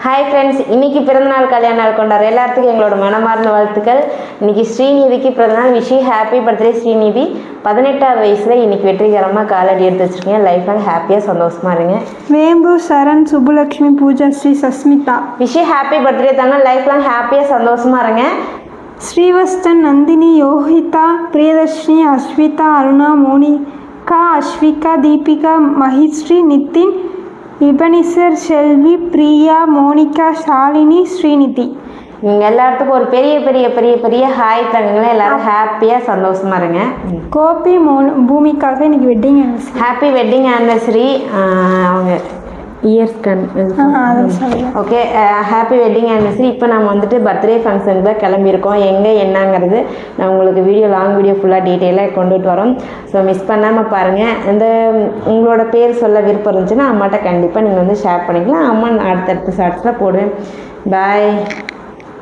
Hi friends, இன்றைக்கி பிறந்தநாள் கல்யாண நாள் கொண்டாடுற எல்லாத்துக்கும் எங்களோட மனமார்ந்த வாழ்த்துக்கள். இன்றைக்கி ஸ்ரீநிதிக்கு பிறந்தநாள். Wish happy birthday Srinidhi. 18வது வயசில் இன்றைக்கி வெற்றிகரமாக காலடி எடுத்து வச்சுருக்கீங்க. லைஃப் லாங் ஹாப்பியாக சந்தோஷமாக இருங்க. Vembur Charan, Subbulakshmi, Pooja, Sri Sasmitha. Wish happy birthday தாங்க. லைஃப் லாங் ஹாப்பியாக சந்தோஷமாக இருங்க. ஸ்ரீவஸ்தன், நந்தினி, யோகிதா, பிரியதர்ஷினி, அஸ்விதா, அருணா, மோனிகா, அஸ்விகா, தீபிகா, மஹிஸ்ரீ, நிதின், இபனிசர், செல்வி, பிரியா, மோனிகா, ஷாலினி, ஸ்ரீநிதி. நீங்கள் எல்லாத்துக்கும் ஒரு பெரிய பெரிய பெரிய பெரிய ஹாய் தங்கங்களே. எல்லாரும் ஹாப்பியாக சந்தோஷமாக இருங்க. கோபி, பூமிக்காக இன்னைக்கு wedding anniversary. Happy wedding anniversary. அவங்க years okay, happy wedding anniversary. இப்போ நம்ம வந்துட்டு பர்த்டே ஃபங்க்ஷனுக்கு தான் கிளம்பியிருக்கோம். எங்கே என்னங்கிறது நான் உங்களுக்கு லாங் வீடியோ ஃபுல்லாக டீட்டெயிலாக கொண்டுட்டு வரோம். ஸோ மிஸ் பண்ணாமல் பாருங்கள். இந்த உங்களோட பேர் சொல்ல விருப்பம் இருந்துச்சுன்னா அம்மாட்ட கண்டிப்பாக நீங்கள் வந்து ஷேர் பண்ணிக்கலாம். அம்மா அடுத்தடுத்த ஷார்ட்ஸில் போடுவேன். பாய்.